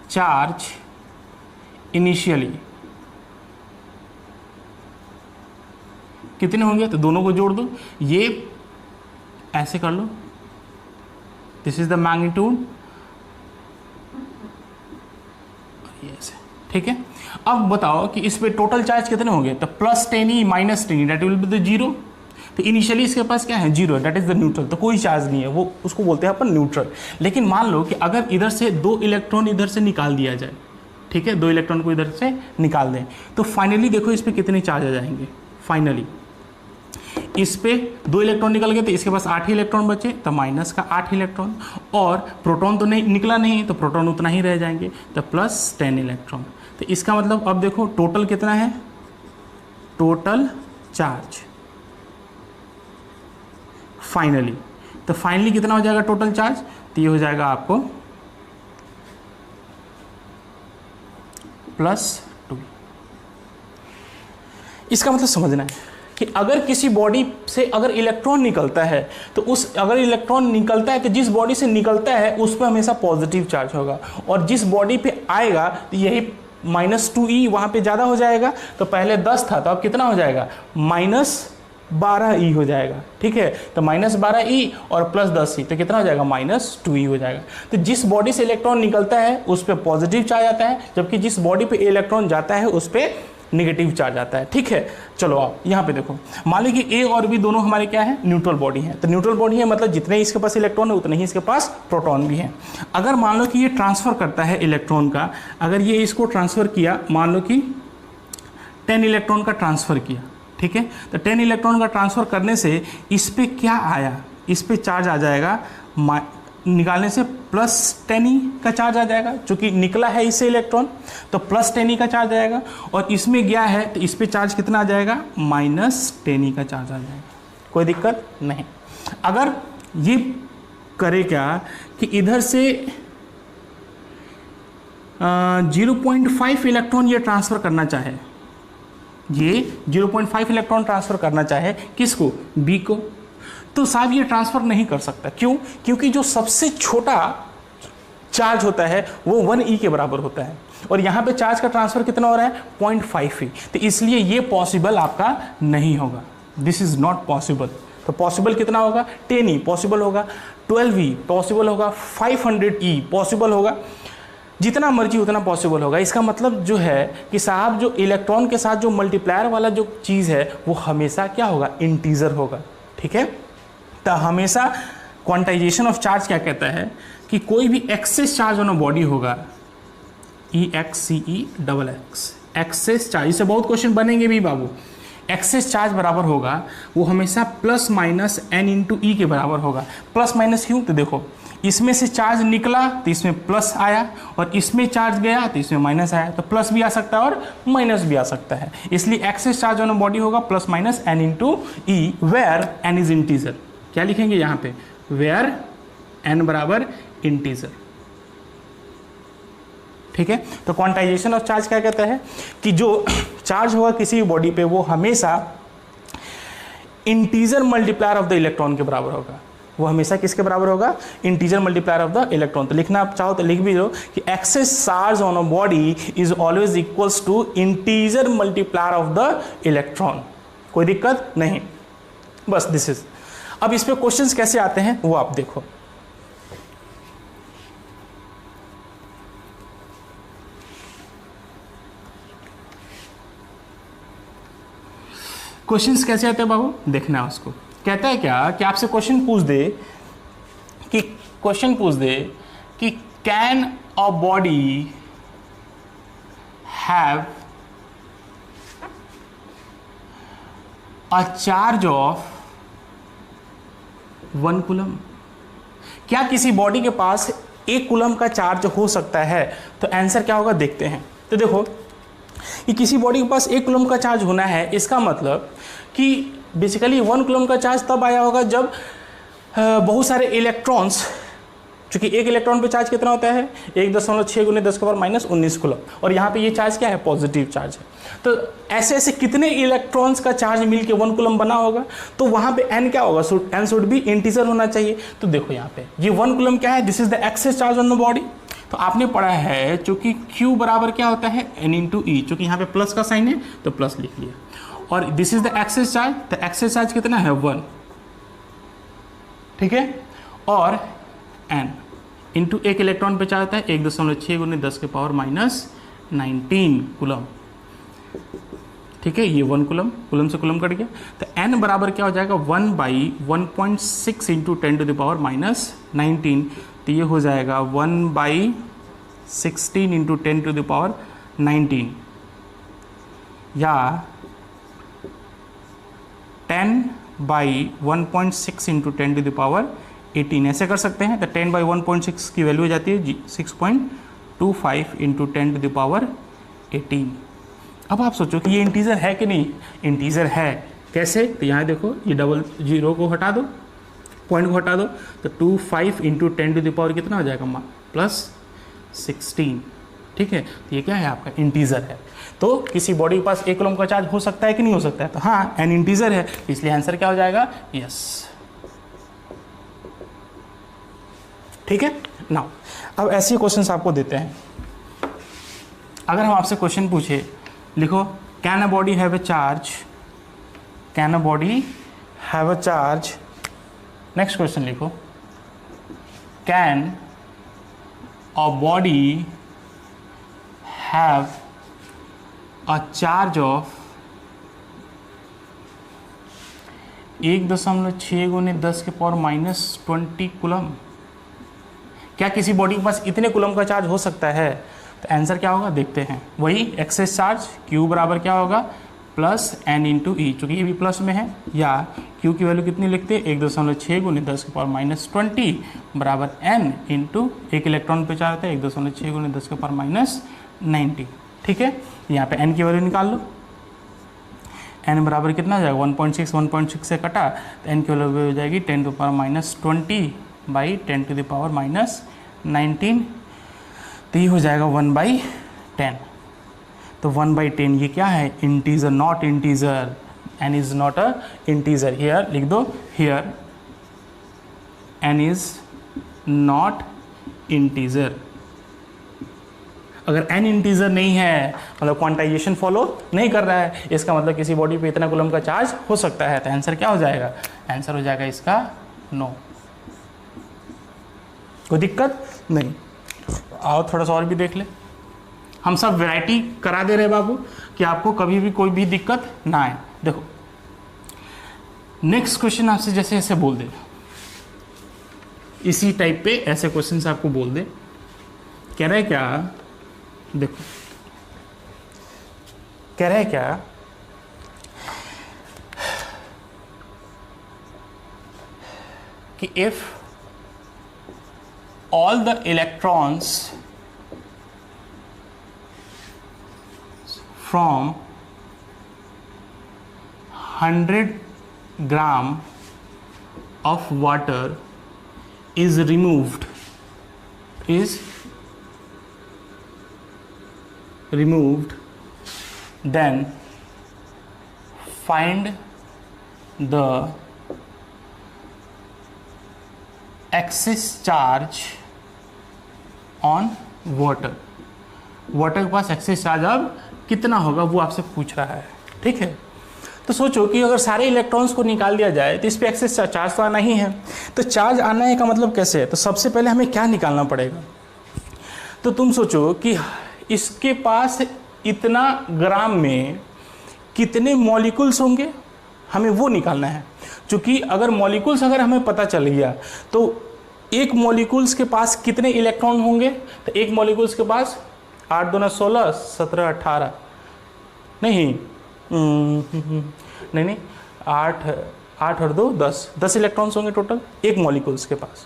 चार्ज इनिशियली कितने होंगे, तो दोनों को जोड़ दो, ये ऐसे कर लो, दिस इज द मैग्नीट्यूड, ये ऐसे, ठीक है। अब बताओ कि इस पे टोटल चार्ज कितने होंगे, तो +10e -10e that will be the 0। तो इनिशियली इसके पास क्या है, 0, दैट इज द न्यूट्रल, तो कोई चार्ज नहीं है, वो उसको बोलते हैं अपन न्यूट्रल। लेकिन मान लो कि अगर इधर से 2 इलेक्ट्रॉन इधर से निकाल दिया जाए, ठीक है, 2 इलेक्ट्रॉन को इधर से निकाल दें, तो फाइनली देखो इस पे कितने चार्ज आ जाएंगे। फाइनली इस पे 2 इलेक्ट्रॉन निकल गए तो इसके पास 8 ही इलेक्ट्रॉन बचे, तो माइनस का 8 इलेक्ट्रॉन, और प्रोटॉन तो नहीं निकला नहीं, तो प्रोटॉन उतना ही रह जाएंगे, तो +10 इलेक्ट्रॉन। तो इसका मतलब अब देखो टोटल कितना है, टोटल चार्ज फाइनली, तो फाइनली कितना हो जाएगा टोटल चार्ज, तो ये हो जाएगा आपको +2। इसका मतलब समझना है कि अगर किसी बॉडी से अगर इलेक्ट्रॉन निकलता है तो अगर इलेक्ट्रॉन निकलता है तो जिस बॉडी से निकलता है उस पर हमेशा पॉजिटिव चार्ज होगा, और जिस बॉडी पे आएगा तो यही -2e वहाँ पे ज़्यादा हो जाएगा। तो पहले 10 था तो अब कितना हो जाएगा, -12e हो जाएगा, ठीक है। तो -12e और +10e तो कितना हो जाएगा, -2e हो जाएगा। तो जिस बॉडी से इलेक्ट्रॉन निकलता है उस पर पॉजिटिव चार्ज आता है, जबकि जिस बॉडी पे इलेक्ट्रॉन जाता है उस पर नेगेटिव चार्ज आता है, ठीक है। चलो आप यहाँ पे देखो, मान लो कि ए और बी दोनों हमारे क्या है, न्यूट्रल बॉडी है। तो न्यूट्रल बॉडी है मतलब जितने इसके पास इलेक्ट्रॉन है उतने ही इसके पास प्रोटॉन भी है। अगर मान लो कि ये ट्रांसफ़र करता है इलेक्ट्रॉन का, अगर ये इसको ट्रांसफ़र किया, मान लो कि 10 इलेक्ट्रॉन का ट्रांसफ़र किया, ठीक है, तो 10 इलेक्ट्रॉन का ट्रांसफ़र करने से इस पर क्या आया, इस पर चार्ज आ जाएगा, निकालने से +10e का चार्ज आ जाएगा, चूँकि निकला है इससे इलेक्ट्रॉन तो +10e का चार्ज आएगा, और इसमें गया है तो इस पे चार्ज कितना आ जाएगा, -10e का चार्ज आ जाएगा। कोई दिक्कत नहीं। अगर ये करे क्या कि इधर से 0.5 इलेक्ट्रॉन ये ट्रांसफ़र करना चाहे, ये 0.5 इलेक्ट्रॉन ट्रांसफ़र करना चाहे किसको, बी को, तो साहब ये ट्रांसफ़र नहीं कर सकता। क्यों, क्योंकि जो सबसे छोटा चार्ज होता है वो 1e के बराबर होता है, और यहाँ पे चार्ज का ट्रांसफ़र कितना हो रहा है, 0.5e, तो इसलिए ये पॉसिबल आपका नहीं होगा, दिस इज़ नॉट पॉसिबल। तो पॉसिबल कितना होगा, 10e पॉसिबल होगा, 12e पॉसिबल होगा, 500e पॉसिबल होगा, जितना मर्जी उतना पॉसिबल होगा। इसका मतलब जो है कि साहब जो इलेक्ट्रॉन के साथ जो मल्टीप्लायर वाला जो चीज़ है वो हमेशा क्या होगा, इंटीजर होगा, ठीक है। तो हमेशा क्वांटाइजेशन ऑफ चार्ज क्या कहता है कि कोई भी excess charge on a body होगा, EXCEXX, एक्सेस चार्ज, इससे बहुत क्वेश्चन बनेंगे भी बाबू। एक्सेस चार्ज बराबर होगा वो हमेशा +-n × e के बराबर होगा। प्लस माइनस क्यों, तो देखो इसमें से चार्ज निकला तो इसमें प्लस आया, और इसमें चार्ज गया तो इसमें माइनस आया, तो प्लस भी आ सकता है और माइनस भी आ सकता है। इसलिए एक्सेस चार्ज ऑन बॉडी होगा +-n × e, where n is integer. क्या लिखेंगे यहाँ पे, वेयर n बराबर इंटीजर, ठीक है। तो क्वांटाइजेशन ऑफ चार्ज क्या कहता है कि जो चार्ज होगा किसी भी बॉडी पे वो हमेशा integer multiplier of the electron के बराबर होगा। वो हमेशा किसके बराबर होगा, integer multiplier of the electron. तो लिखना आप चाहो तो लिख भी दो कि excess charge on a body is always equals to integer multiplier of the electron. कोई दिक्कत नहीं, बस दिस इज। अब इस पे क्वेश्चंस कैसे आते हैं वो आप देखो। क्वेश्चंस कैसे आते हैं बाबू, देखना है उसको। कहता है क्या कि आपसे क्वेश्चन पूछ दे क्वेश्चन पूछ दे कि can a body have a charge of 1 coulomb, क्या किसी बॉडी के पास 1 कूलम का चार्ज हो सकता है? तो आंसर क्या होगा देखते हैं। तो देखो कि किसी बॉडी के पास 1 कूलम का चार्ज होना है, इसका मतलब कि बेसिकली 1 कूलम का चार्ज तब आया होगा जब बहुत सारे इलेक्ट्रॉन्स, चूंकि एक इलेक्ट्रॉन पे चार्ज कितना होता है 1.6 × 10⁻⁻19 कूलम, और यहाँ पे ये चार्ज क्या है पॉजिटिव चार्ज है। तो ऐसे ऐसे कितने इलेक्ट्रॉन्स का चार्ज मिलके 1 कूलम बना होगा, तो वहाँ पे n क्या होगा, एन शुड भी इंटीजर होना चाहिए। तो देखो यहाँ पे ये 1 कूलम क्या है, this is the excess charge on the body. तो आपने पढ़ा है चूंकि Q बराबर क्या होता है N × E, चूंकि यहाँ पे प्लस का साइन है तो प्लस लिख लिया, और this is the excess charge, तो एक्सेस चार्ज कितना है 1, ठीक है, और n इंटू एक इलेक्ट्रॉन पे चार्ज होता है 1.6 × 10⁻⁻19 कूलम, ठीक है, ये 1 कूलम, कूलम से कूलम कट गया। तो n बराबर क्या हो जाएगा 1/1.6 × 10⁻⁻19, तो ये हो जाएगा 1/16 × 10⁻19 या 10/1.6 × 10⁻18, ऐसे कर सकते हैं। तो 10/1.6 की वैल्यू हो जाती है 6.25 × 10⁻18। अब आप सोचो कि ये इंटीजर है कि नहीं, इंटीजर है, कैसे? तो यहाँ देखो ये डबल जीरो को हटा दो, पॉइंट को हटा दो, तो 25 × 10⁻, कितना हो जाएगा +16, ठीक है। तो ये क्या है आपका इंटीजर है। तो किसी बॉडी के पास 1 कूलम का चार्ज हो सकता है कि नहीं हो सकता है, तो हाँ एन इंटीजर है, इसलिए आंसर क्या हो जाएगा यस, ठीक है ना। अब ऐसे क्वेश्चंस आपको देते हैं, अगर हम आपसे क्वेश्चन पूछे, लिखो can a body have a charge, can a body have a charge, next question लिखो can a body have a charge of 1.6 × 10⁻⁻20 coulomb, क्या किसी बॉडी के पास इतने कूलम का चार्ज हो सकता है? तो आंसर क्या होगा देखते हैं, वही एक्सेस चार्ज Q बराबर क्या होगा +N × E, चूँकि ये भी प्लस में है, या Q की वैल्यू कितनी लिखते हैं 1.6 × 10⁻⁻20 बराबर N इंटू एक इलेक्ट्रॉन पे चार्ज है 1.6 × 10⁻⁻90, ठीक है। यहाँ पे N की वैल्यू निकाल लो, N बराबर कितना हो जाएगा 1.6 से कटा, तो N की वैल्यू हो जाएगी 10⁻20/10⁻19, तो ये हो जाएगा 1/10। तो 1/10 ये क्या है integer, not integer, n is not a integer, here लिख दो, here n is not integer. अगर n इंटीजर नहीं है, मतलब क्वांटाइजेशन फॉलो नहीं कर रहा है, इसका मतलब किसी बॉडी पे इतना कूलम का चार्ज हो सकता है, तो आंसर क्या हो जाएगा, आंसर हो जाएगा इसका नो। कोई दिक्कत नहीं, आओ थोड़ा सा और भी देख ले, हम सब वैरायटी करा दे रहे बाबू कि आपको कभी भी कोई भी दिक्कत ना आए। देखो नेक्स्ट क्वेश्चन आपसे जैसे ऐसे बोल दे, इसी टाइप पे ऐसे क्वेश्चन आपको बोल दे, कह रहे क्या, देखो कह रहे क्या कि if all the electrons from 100 gram of water is removed, then find the excess charge on water. Water के पास एक्सेस चार्ज अब कितना होगा वो आपसे पूछ रहा है, ठीक है। तो सोचो कि अगर सारे इलेक्ट्रॉन्स को निकाल दिया जाए तो इस पर एक्सेस चार्ज तो आना ही है। तो चार्ज आना है का मतलब कैसे है, तो सबसे पहले हमें क्या निकालना पड़ेगा, तो तुम सोचो कि इसके पास इतना ग्राम में कितने मॉलिक्यूल्स होंगे, हमें वो निकालना है। क्योंकि अगर मॉलिक्यूल्स अगर हमें पता चल गया तो एक मॉलिक्यूल्स के पास कितने इलेक्ट्रॉन होंगे? तो एक मॉलिक्यूल्स के पास 8 दूना 16, 17 18 नहीं नहीं 8 और 2 10 इलेक्ट्रॉन्स होंगे टोटल एक मॉलिक्यूल्स के पास।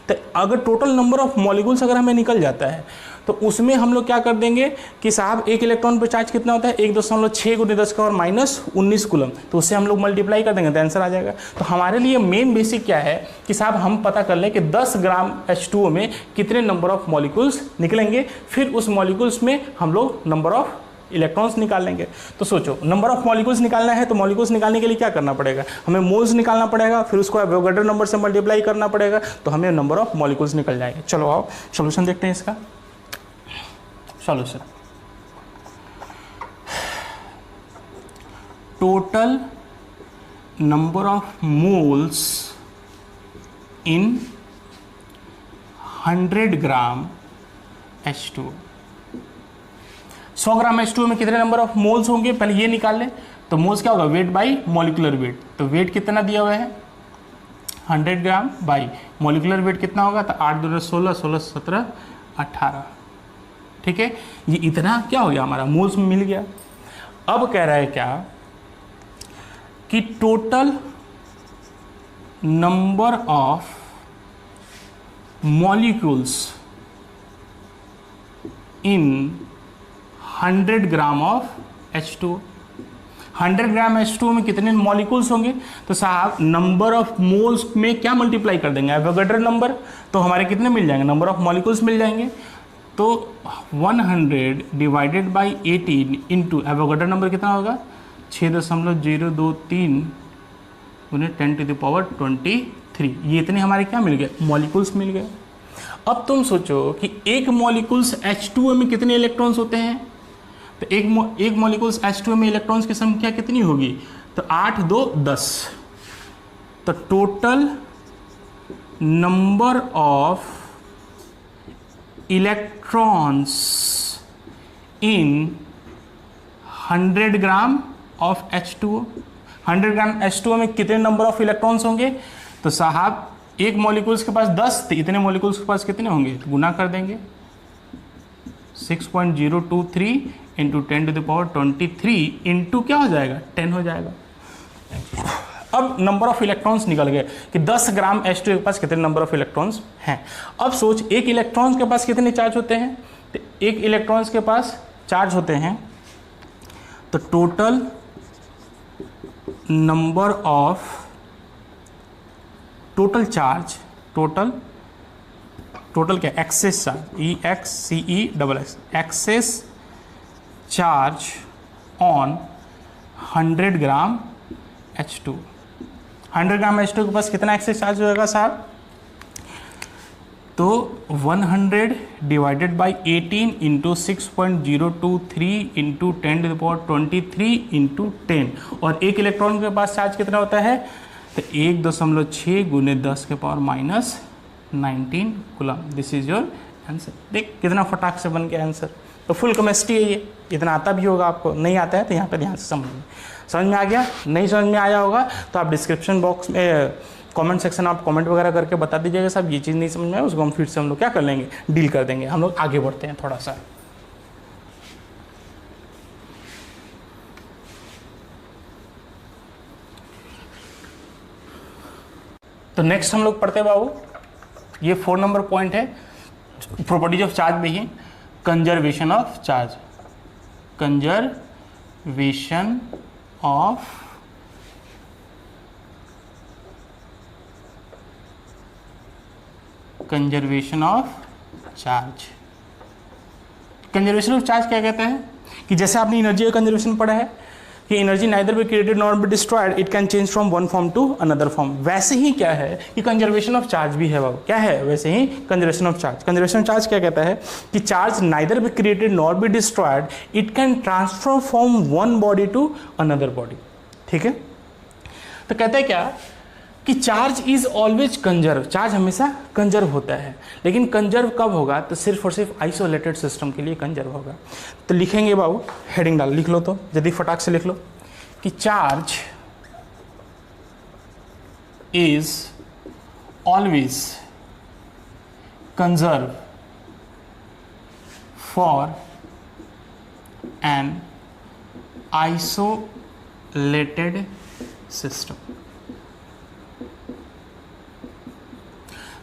तो अगर टोटल नंबर ऑफ मॉलिक्यूल्स अगर हमें निकल जाता है तो उसमें हम लोग क्या कर देंगे कि साहब एक इलेक्ट्रॉन पर चार्ज कितना होता है 1.6 × 10⁻⁻19 कूलम, तो उससे हम लोग मल्टीप्लाई कर देंगे तो आंसर आ जाएगा। तो हमारे लिए मेन बेसिक क्या है कि साहब हम पता कर लें कि 10 ग्राम H2O में कितने नंबर ऑफ मॉलिक्यूल्स निकलेंगे, फिर उस मॉलिक्यूल्स में हम लोग नंबर ऑफ इलेक्ट्रॉन्स निकाल लेंगे। तो सोचो नंबर ऑफ मॉलिक्यूल्स निकालना है तो मॉलिक्यूल्स निकालने के लिए क्या करना पड़ेगा, हमें मोल्स निकालना पड़ेगा, फिर उसको एवोगाड्रो नंबर से मल्टीप्लाई करना पड़ेगा, तो हमें नंबर ऑफ मॉलिक्यूल्स निकल जाएंगे। चलो आओ सॉल्यूशन देखते हैं इसका। Solution, total number of moles in 100 gram H2O। 100 gram H2O में कितने नंबर ऑफ मोल्स होंगे पहले ये निकाल लें। तो मोल्स क्या होगा, वेट बाई मॉलिकुलर वेट। तो वेट कितना दिया हुआ है 100 ग्राम बाई मॉलिकुलर वेट कितना होगा, तो 8 दूना 16, 16 17 18। ठीक है, ये इतना क्या हो गया हमारा मोल्स में मिल गया। अब कह रहा है क्या कि total number of molecules in 100 gram of H2O। 100 gram H2O में कितने मॉलिक्यूल्स होंगे, तो साहब नंबर ऑफ मोल्स में क्या मल्टीप्लाई कर देंगे, एवोगाड्रो नंबर, तो हमारे कितने मिल जाएंगे, नंबर ऑफ मॉलिक्यूल्स मिल जाएंगे। तो 100 divided by 18 into Avogadro number कितना होगा 6.023 उन्हें 10⁻23। ये इतने हमारे क्या मिल गए, मॉलिक्यूल्स मिल गए। अब तुम सोचो कि एक मॉलिक्यूल्स H2O में कितने इलेक्ट्रॉन्स होते हैं, तो एक मॉलिक्यूल्स H2O में इलेक्ट्रॉन्स की संख्या कितनी होगी, तो 8 2 10। तो total number of electrons in 100 gram of H2O। 100 gram H2O में कितने नंबर ऑफ इलेक्ट्रॉन्स होंगे, तो साहब एक मॉलिक्यूल्स के पास 10 थे, इतने मॉलिक्यूल्स के पास कितने होंगे, तो गुना कर देंगे 6.023 इंटू 10⁻23 इंटू क्या हो जाएगा 10 हो जाएगा। अब नंबर ऑफ इलेक्ट्रॉन्स निकल गए कि 10 ग्राम H2O के पास कितने नंबर ऑफ इलेक्ट्रॉन्स हैं। अब सोच एक इलेक्ट्रॉन्स के पास कितने चार्ज होते हैं, तो एक इलेक्ट्रॉन्स के पास चार्ज होते हैं, तो total number of total charge total क्या excess charge EXCESS excess charge on 100 gram H2। 100 gram H2 के पास कितना एक्सेस चार्ज होगा साहब, तो 100 divided by 18 into 6.023 into 10⁻23 into 10। और एक इलेक्ट्रॉन के पास चार्ज कितना होता है, तो 1.6 गुने 10⁻⁻19 coulomb. This is your answer. देख कितना फटाक से बन गया आंसर। तो फुल केमिस्ट्री है ये, इतना आता भी होगा आपको, नहीं आता है तो यहाँ पे ध्यान से समझ में आ गया। नहीं समझ में आया होगा तो आप डिस्क्रिप्शन बॉक्स में कमेंट सेक्शन आप कमेंट वगैरह करके बता दीजिएगा साहब ये चीज़ नहीं समझ में आया, उसको हम फिर से हम लोग क्या कर लेंगे, डील कर देंगे। हम लोग आगे बढ़ते हैं थोड़ा सा। तो नेक्स्ट हम लोग पढ़ते हैं बाबू, ये 4 नंबर पॉइंट है प्रॉपर्टीज ऑफ चार्ज में ही, conservation of charge. Conservation of charge. Conservation of charge क्या कहता है कि जैसे आपने एनर्जी का कंजर्वेशन पढ़ा है कि energy neither be created nor be destroyed, it can change from one form to another form. वैसे ही क्या है कि कंजर्वेशन ऑफ चार्ज भी है बाबू, क्या है वैसे ही conservation of charge. Conservation of charge क्या कहता है कि charge neither be created nor be destroyed, it can transfer from one body to another body. ठीक है, तो कहते हैं क्या कि charge is always conserve, charge हमेशा कंजर्व होता है। लेकिन कंजर्व कब होगा, तो सिर्फ और सिर्फ आइसोलेटेड सिस्टम के लिए कंजर्व होगा। तो लिखेंगे बाबू, हेडिंग डाल, लिख लो तो यदि फटाक से लिख लो कि charge is always conserve for an isolated system।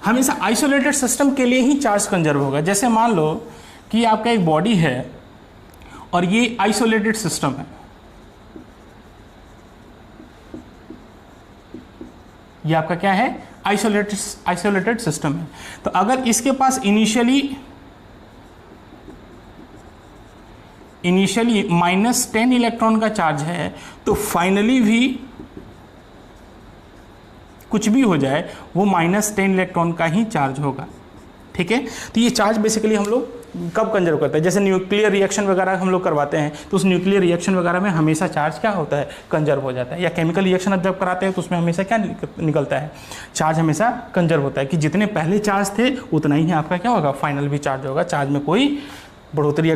हमेशा आइसोलेटेड सिस्टम के लिए ही चार्ज कंजर्व होगा। जैसे मान लो कि आपका एक बॉडी है और ये आइसोलेटेड सिस्टम है, ये आपका क्या है, आइसोलेटेड सिस्टम है। तो अगर इसके पास इनिशियली -10 इलेक्ट्रॉन का चार्ज है, तो फाइनली भी कुछ भी हो जाए वो -10 इलेक्ट्रॉन का ही चार्ज होगा। ठीक है, तो ये चार्ज बेसिकली हम लोग कब कंजर्व करते हैं, जैसे न्यूक्लियर रिएक्शन वगैरह हम लोग करवाते हैं, तो उस न्यूक्लियर रिएक्शन वगैरह में हमेशा चार्ज क्या होता है, कंजर्व हो जाता है। या केमिकल रिएक्शन अब जब कराते हैं तो उसमें हमेशा क्या निकलता है, चार्ज हमेशा कंजर्व होता है, कि जितने पहले चार्ज थे उतना ही आपका क्या होगा, फाइनल भी चार्ज होगा। चार्ज में कोई बढ़ोतरी या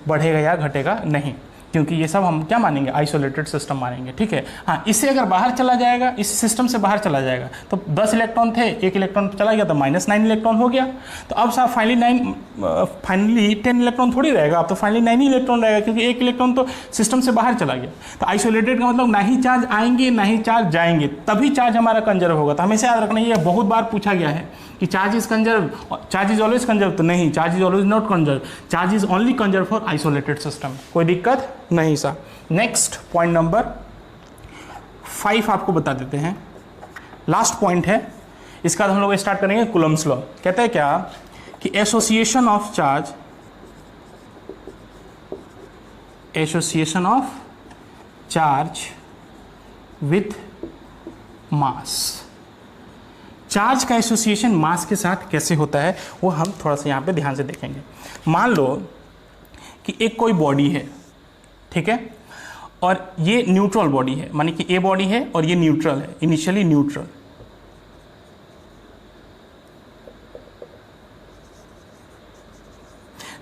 बढ़ेगा या घटेगा नहीं, क्योंकि ये सब हम क्या मानेंगे, आइसोलेटेड सिस्टम मानेंगे। ठीक है, हाँ, इससे अगर बाहर चला जाएगा, इस सिस्टम से बाहर चला जाएगा, तो 10 इलेक्ट्रॉन थे, 1 इलेक्ट्रॉन चला गया तो -9 इलेक्ट्रॉन हो गया। तो अब साहब फाइनली 10 इलेक्ट्रॉन थोड़ी रहेगा, अब तो फाइनली 9 ही इलेक्ट्रॉन रहेगा, क्योंकि 1 इलेक्ट्रॉन तो सिस्टम से बाहर चला गया। तो आइसोलेटेड का मतलब ना ही चार्ज आएंगे ना ही चार्ज जाएंगे, तभी चार्ज हमारा कंजर्व होगा। तो हमेशा याद रखना, ये बहुत बार पूछा गया है कि charge is conserve, charge is always conserve, तो नहीं, charge is always not conserve, charge is only conserve for isolated system. कोई दिक्कत नहीं सा। नेक्स्ट पॉइंट नंबर 5 आपको बता देते हैं, लास्ट पॉइंट है, इसका हम लोग स्टार्ट करेंगे कूलम्ब्स लॉ। कहते हैं क्या कि association of charge with mass. Charge का एसोसिएशन मास के साथ कैसे होता है वो हम थोड़ा सा यहाँ पे ध्यान से देखेंगे। मान लो कि एक कोई बॉडी है, ठीक है, और ये न्यूट्रल बॉडी है, माने कि ए बॉडी है और ये न्यूट्रल है, इनिशियली न्यूट्रल।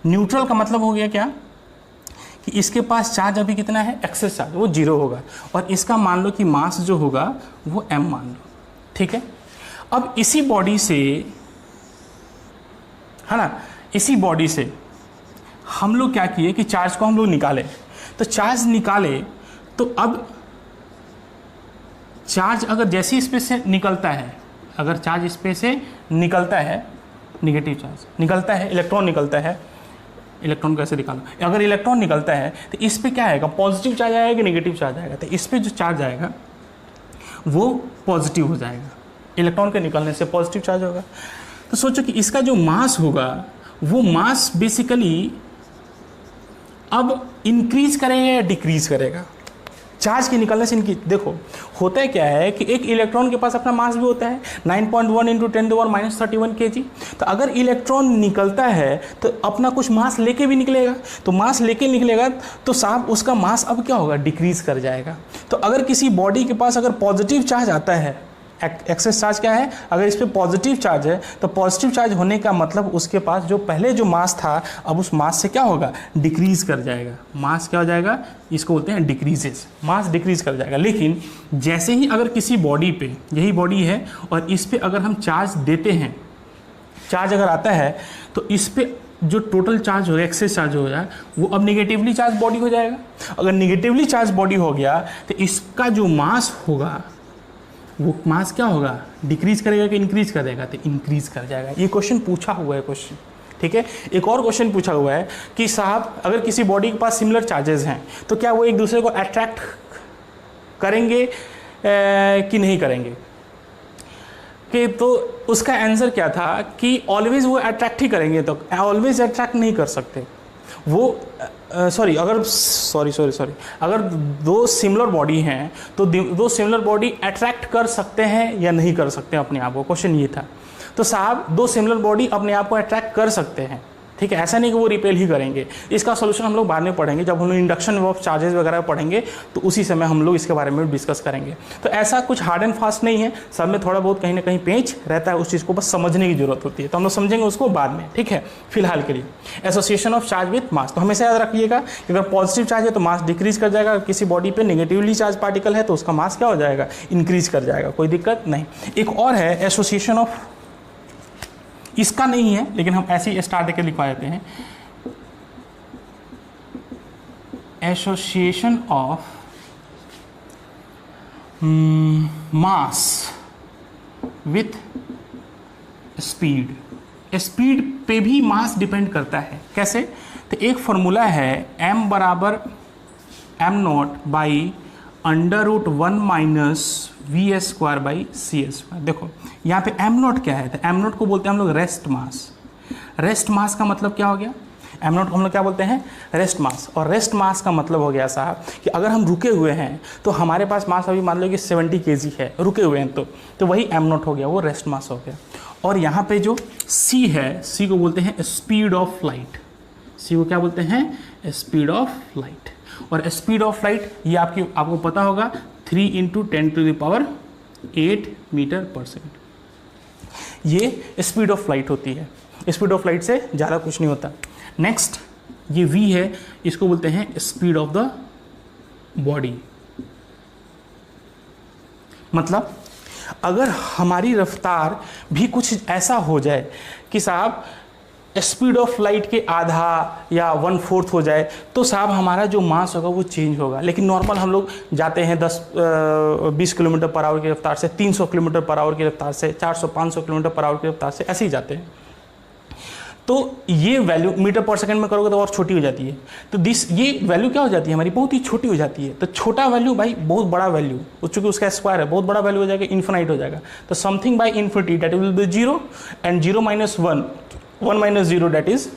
न्यूट्रल का मतलब हो गया क्या कि इसके पास चार्ज अभी कितना है, एक्सेस चार्ज, वो 0 होगा, और इसका मान लो कि मास जो होगा वो m मान लो। ठीक है, अब इसी बॉडी से, है ना, इसी बॉडी से हम लोग क्या किए कि चार्ज को हम लोग निकाले। तो चार्ज निकाले तो अब चार्ज अगर जैसे स्पेस से निकलता है, अगर चार्ज स्पेस से निकलता है, निगेटिव चार्ज निकलता है, इलेक्ट्रॉन निकलता है, इलेक्ट्रॉन कैसे निकालो, अगर इलेक्ट्रॉन निकलता है तो इस पे क्या आएगा, पॉजिटिव चार्ज आएगा कि नेगेटिव चार्ज आएगा, तो इस पे जो चार्ज आएगा वो पॉजिटिव हो जाएगा, इलेक्ट्रॉन के निकलने से पॉजिटिव चार्ज होगा। तो सोचो कि इसका जो मास होगा वो मास बेसिकली अब इंक्रीज करेगा या डिक्रीज करेगा, चार्ज के निकलने से इनकी। देखो होता है क्या है कि एक इलेक्ट्रॉन के पास अपना मास भी होता है 9.1 × 10⁻³ kg। तो अगर इलेक्ट्रॉन निकलता है तो अपना कुछ मास लेके भी निकलेगा, तो मास लेके निकलेगा तो साहब उसका मास अब क्या होगा, डिक्रीज कर जाएगा। तो अगर किसी बॉडी के पास अगर पॉजिटिव चार्ज आता है, एक्सेस चार्ज क्या है, अगर इस पर पॉजिटिव चार्ज है, तो पॉजिटिव चार्ज होने का मतलब उसके पास जो पहले जो मास था अब उस मास से क्या होगा, डिक्रीज कर जाएगा, मास क्या हो जाएगा, इसको बोलते हैं डिक्रीजेस, मास डिक्रीज कर जाएगा। लेकिन जैसे ही अगर किसी बॉडी पे, यही बॉडी है और इस पे अगर हम चार्ज देते हैं, चार्ज अगर आता है तो इस पे जो टोटल चार्ज हो, एक्सेस चार्ज हो जाए, वो अब निगेटिवली चार्ज बॉडी हो जाएगा। अगर निगेटिवली चार्ज बॉडी हो गया तो इसका जो मास होगा वो मास क्या होगा, डिक्रीज करेगा कि इंक्रीज करेगा, तो इंक्रीज कर जाएगा। ये क्वेश्चन पूछा हुआ है क्वेश्चन, ठीक है। एक और क्वेश्चन पूछा हुआ है कि साहब अगर किसी बॉडी के पास सिमिलर चार्जेस हैं तो क्या वो एक दूसरे को अट्रैक्ट करेंगे कि नहीं करेंगे, कि तो उसका आंसर क्या था कि ऑलवेज वो अट्रैक्ट ही करेंगे, तो ऑलवेज अट्रैक्ट नहीं कर सकते वो। अगर दो सिमिलर बॉडी हैं तो दो सिमिलर बॉडी अट्रैक्ट कर सकते हैं या नहीं कर सकते अपने आप को, क्वेश्चन ये था। तो साहब दो सिमिलर बॉडी अपने आप को अट्रैक्ट कर सकते हैं, ठीक है, ऐसा नहीं कि वो रिपेल ही करेंगे। इसका सोल्यूशन हम लोग बाद में पढ़ेंगे, जब हम लोग इंडक्शन ऑफ चार्जेस वगैरह पढ़ेंगे तो उसी समय हम लोग इसके बारे में डिस्कस करेंगे। तो ऐसा कुछ हार्ड एंड फास्ट नहीं है, सब में थोड़ा बहुत कहीं ना कहीं पेंच रहता है, उस चीज़ को बस समझने की जरूरत होती है, तो हम लोग समझेंगे उसको बाद में, ठीक है। फिलहाल के लिए association of charge with mass, तो हमेशा याद रखिएगा कि अगर पॉजिटिव चार्ज है तो मास डिक्रीज कर जाएगा, अगर किसी बॉडी पे नेगेटिवली चार्ज पार्टिकल है तो उसका मास क्या हो जाएगा, इंक्रीज कर जाएगा, कोई दिक्कत नहीं। एक और है एसोसिएशन ऑफ इसका नहीं है लेकिन हम ऐसे ही स्टार्ट करके लिखवा देते हैं, association of mass with speed. Speed पे भी मास डिपेंड करता है। कैसे? तो एक फॉर्मूला है m बराबर m0 by √1 minus v square by c square. देखो यहाँ पे m0 क्या है? तो m0 को बोलते हैं हम लोग रेस्ट मास। रेस्ट मास का मतलब क्या हो गया? m0 को हम लोग क्या बोलते हैं? Rest mass. और रेस्ट मास का मतलब हो गया साहब कि अगर हम रुके हुए हैं तो हमारे पास मास अभी मान लो कि 70 kg है, रुके हुए हैं तो वही m0 हो गया, वो रेस्ट मास हो गया। और यहाँ पे जो c है, c को बोलते हैं स्पीड ऑफ लाइट। c को क्या बोलते हैं? Speed of light. और स्पीड ऑफ लाइट ये आपको पता होगा 3 × 10⁸ मीटर पर सेकेंड। ये स्पीड ऑफ लाइट होती है। स्पीड ऑफ लाइट से ज़्यादा कुछ नहीं होता। नेक्स्ट ये v है, इसको बोलते हैं स्पीड ऑफ द बॉडी। मतलब अगर हमारी रफ्तार भी कुछ ऐसा हो जाए कि साहब स्पीड ऑफ लाइट के आधा या 1/4 हो जाए तो साहब हमारा जो मास होगा वो चेंज होगा। लेकिन नॉर्मल हम लोग जाते हैं 20 किलोमीटर पर आवर की रफ्तार से, 300 किलोमीटर पर आवर की रफ्तार से, 400-500 किलोमीटर पर आवर की रफ्तार से, ऐसे ही जाते हैं। तो ये वैल्यू मीटर पर सेकंड में करोगे तो और छोटी हो जाती है। तो ये वैल्यू क्या हो जाती है हमारी? बहुत ही छोटी हो जाती है। तो छोटा वैल्यू भाई बहुत बड़ा वैल्यू, चूंकि उसका स्क्वायर है, बहुत बड़ा वैल्यू हो जाएगा, इन्फिनाइट हो जाएगा। तो something by infinity that will be 0 and 0 - 1, 1 - 0 that is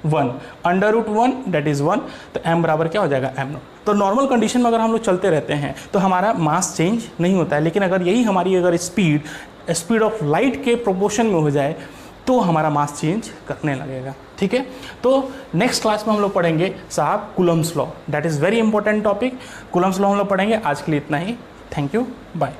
1, √1 that is 1। तो m बराबर क्या हो जाएगा? m0। तो नॉर्मल कंडीशन में अगर हम लोग चलते रहते हैं तो हमारा मास चेंज नहीं होता है। लेकिन अगर यही हमारी स्पीड ऑफ लाइट के प्रोपोर्शन में हो जाए तो हमारा मास चेंज करने लगेगा। ठीक है, तो नेक्स्ट क्लास में हम लोग पढ़ेंगे साहब Coulomb's law. That is very important topic. Coulomb's law हम लोग पढ़ेंगे। आज के लिए इतना ही। Thank you, bye.